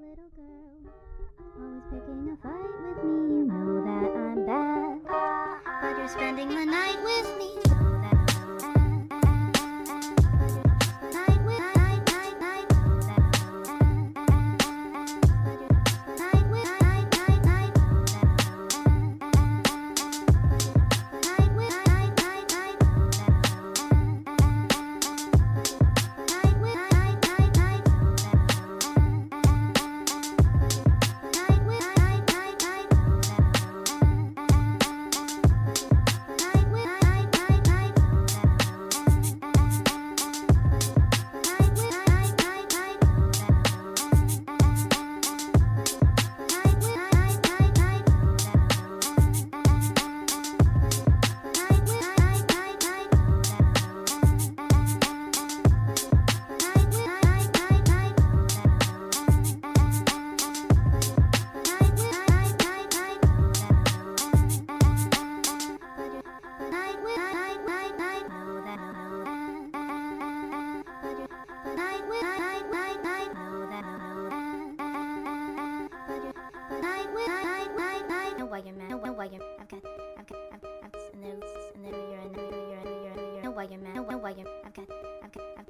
Little girl, always picking a fight with me. You know that I'm bad, but you're spending the night with me. You know that I'm bad. Night with night, night, night. Know that I'm bad. Night with night, night, night. Know that I'm bad. Night with night, night, night. Know that I'm bad. Night with night, night, night. Know that why you're mad. Know why you're. I've got